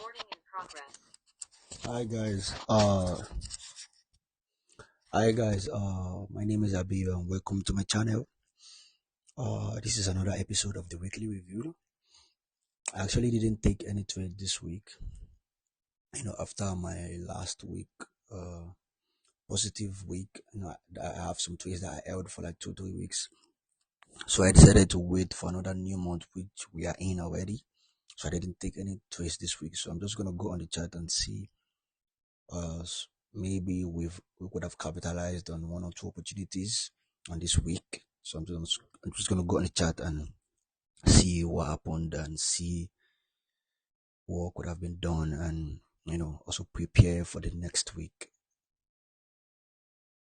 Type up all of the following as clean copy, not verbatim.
Recording in progress. Hi guys, my name is Abi and welcome to my channel. This is another episode of the weekly review. I actually didn't take any trade this week. After my last week, positive week, I have some trades that I held for like 2-3 weeks. So I decided to wait for another new month, which we are in already. So I didn't take any trades this week. So I'm just gonna go on the chart and see. Maybe we could have capitalized on one or two opportunities on this week. So I'm just gonna go on the chart and see what happened and see what could have been done, and also prepare for the next week,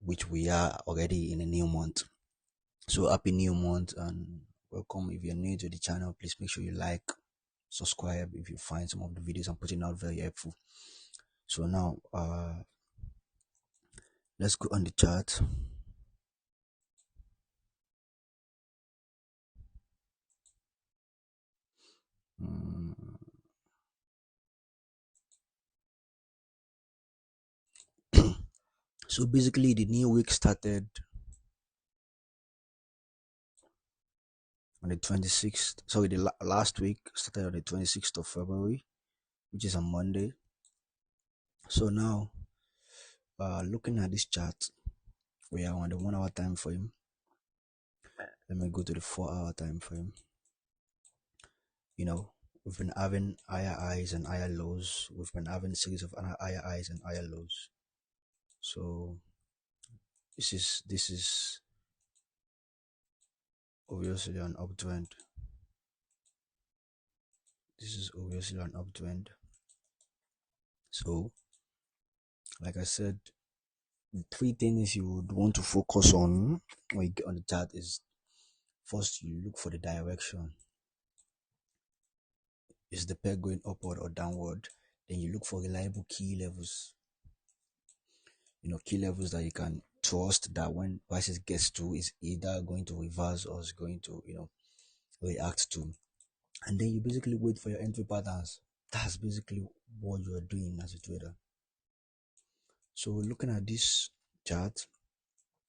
which we are already in a new month. So happy new month and welcome. If you're new to the channel, please make sure you like, subscribe if you find some of the videos I'm putting out very helpful. So now let's go on the chart. So basically the new week started on the 26th. Sorry, the last week started on the 26th of February, which is a Monday. So now looking at this chart, we are on the 1 hour time frame. Let me go to the 4 hour time frame. We've been having higher highs and higher lows. We've been having a series of higher highs and higher lows. So this is obviously an uptrend. This is obviously an uptrend. So like I said, the three things you would want to focus on when you get on the chart is, first, you look for the direction. Is the pair going upward or downward? Then you look for reliable key levels. Key levels that you can trust that when prices gets to is either going to reverse or is going to react to. And then you basically wait for your entry patterns. That's basically what you are doing as a trader. So looking at this chart,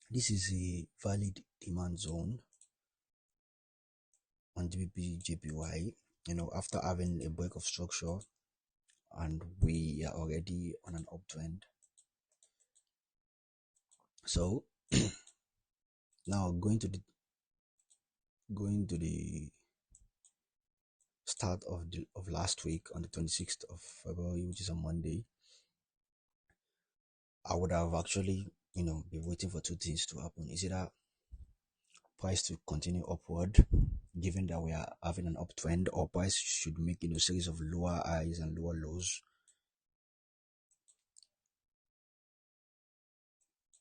this is a valid demand zone on GBPJPY. After having a break of structure, and we are already on an uptrend. So now going to the start of last week on the 26th of February, which is a Monday, I would have actually been waiting for two things to happen. Is either price to continue upward, given that we are having an uptrend, or price should make a series of lower highs and lower lows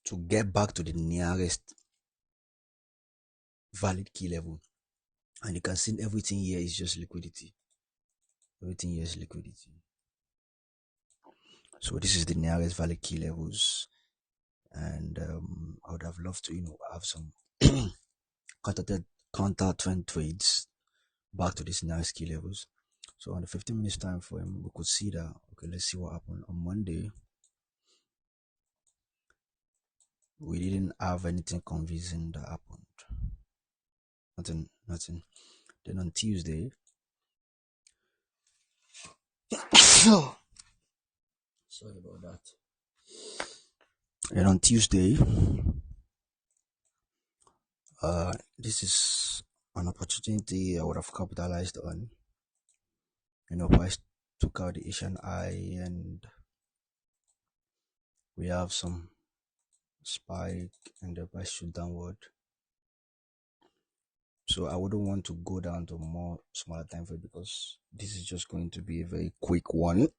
to get back to the nearest valid key level. And you can see everything here is just liquidity. Everything here is liquidity. So this is the nearest valid key levels, and I would have loved to have some counter trend trades back to these nearest key levels. So on the 15 minutes time frame, we could see that. Okay, let's see what happened on Monday. We didn't have anything convincing that happened. Nothing. Then on Tuesday, sorry about that. And on Tuesday, this is an opportunity I would have capitalized on. Price took out the Asian eye, and we have some spike and the price shoot downward. So I wouldn't want to go down to more smaller time frame because this is just going to be a very quick one.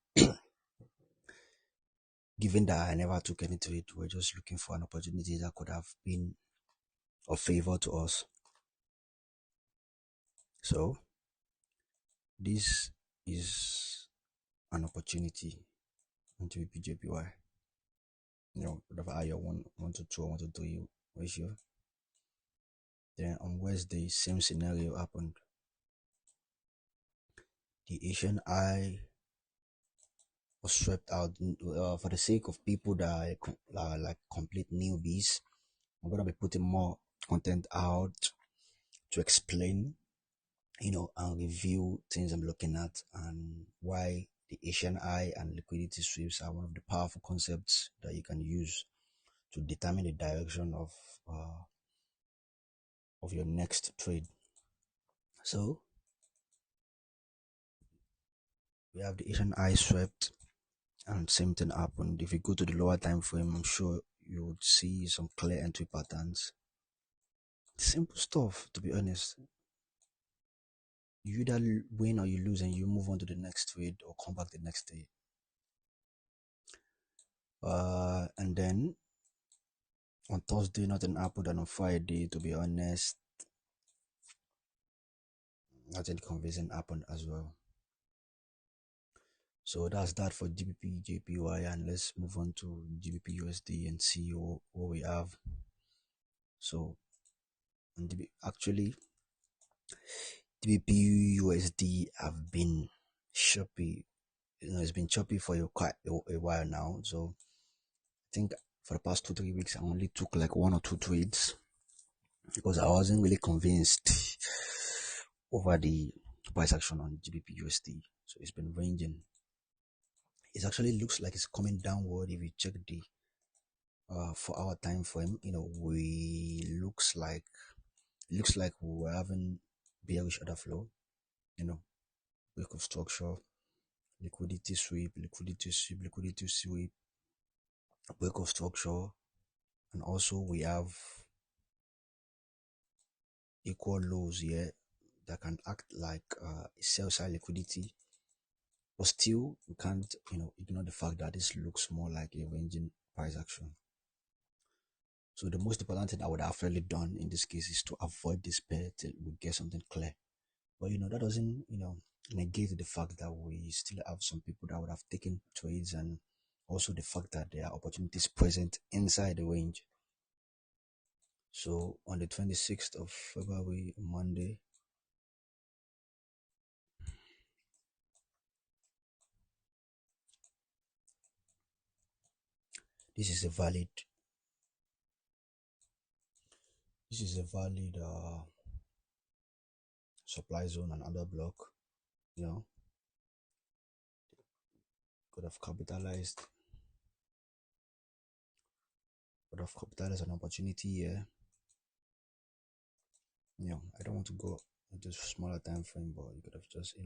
Given that I never took any trade, we're just looking for an opportunity that could have been of favor to us. So this is an opportunity on GBPJPY. Whatever higher 1 to 2 or 1 to 3 ratio. Then on Wednesday, same scenario happened. The Asian eye or swept out. For the sake of people that are like complete newbies, I'm gonna be putting more content out to explain, and review things I'm looking at and why the Asian eye and liquidity sweeps are one of the powerful concepts that you can use to determine the direction of your next trade. So we have the Asian eye swept, and same thing happened. If you go to the lower time frame, I'm sure you would see some clear entry patterns. Simple stuff, to be honest. You either win or you lose, and you move on to the next trade or come back the next day. And then on Thursday, nothing happened, and on Friday, to be honest, nothing convincing happened as well. So that's that for GBPJPY, and let's move on to GBPUSD and see what we have. So actually, GBPUSD have been choppy. It's been choppy for quite a while now. So I think for the past 2-3 weeks, I only took like 1 or 2 trades because I wasn't really convinced over the price action on GBPUSD. So it's been ranging. It actually looks like it's coming downward. If you check the 4-hour time frame, we looks like we're having bearish order flow, break of structure, liquidity sweep, break of structure, and also we have equal lows here that can act like sell side liquidity, but still we can't ignore the fact that this looks more like a ranging price action. So the most important thing I would have really done in this case is to avoid this pair till we get something clear. But that doesn't negate the fact that we still have some people that would have taken trades, and also the fact that there are opportunities present inside the range. So on the 26th of February, Monday, this is a valid supply zone and under block. Could have capitalized an opportunity here. I don't want to go into smaller time frame, but you could have just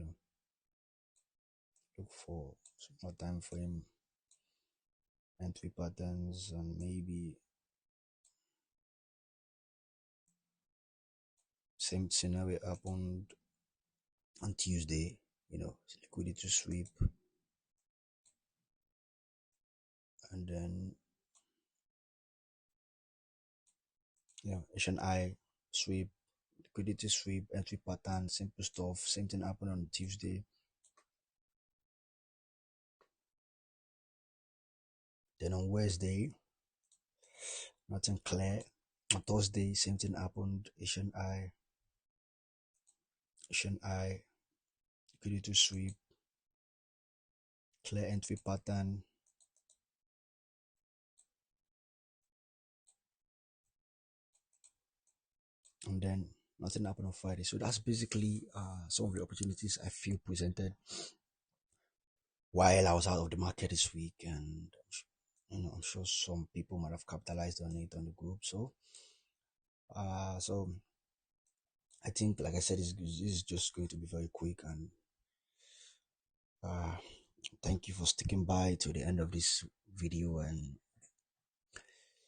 look for smaller time frame entry patterns, and maybe same scenario happened on Tuesday. Liquidity sweep, and then Asian eye sweep, liquidity sweep, entry pattern, simple stuff. Same thing happened on Tuesday. Then on Wednesday, nothing clear. On Thursday, same thing happened. Asian eye, liquidity sweep, clear entry pattern, and then nothing happened on Friday. So that's basically some of the opportunities I feel presented while I was out of the market this week, and I'm sure some people might have capitalized on it on the group. So I think, like I said, this is just going to be very quick, and thank you for sticking by to the end of this video, and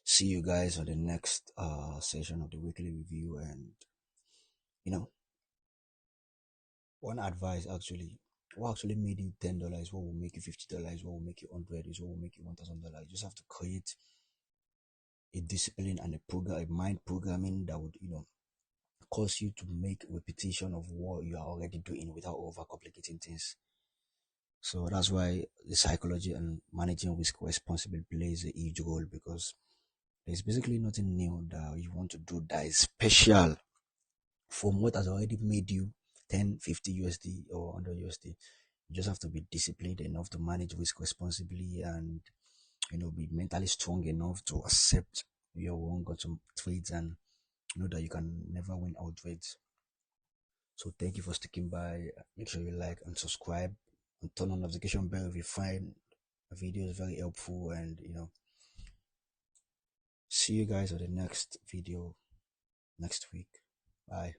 see you guys on the next session of the weekly review. And one advice, actually, what actually made you $10, what will make you $50, what will make you $100, what will make you $1,000. You just have to create a discipline and a mind programming that would cause you to make repetition of what you are already doing without overcomplicating things. So that's why the psychology and managing risk responsibly plays a huge role, because there's basically nothing new that you want to do that is special from what has already made you 10, 50 USD or 100 USD. You just have to be disciplined enough to manage risk responsibly, and be mentally strong enough to accept your wrong on some trades, and know that you can never win all trades. So thank you for sticking by. Make sure you like and subscribe and turn on notification bell if you find a video is very helpful, and see you guys on the next video next week. Bye.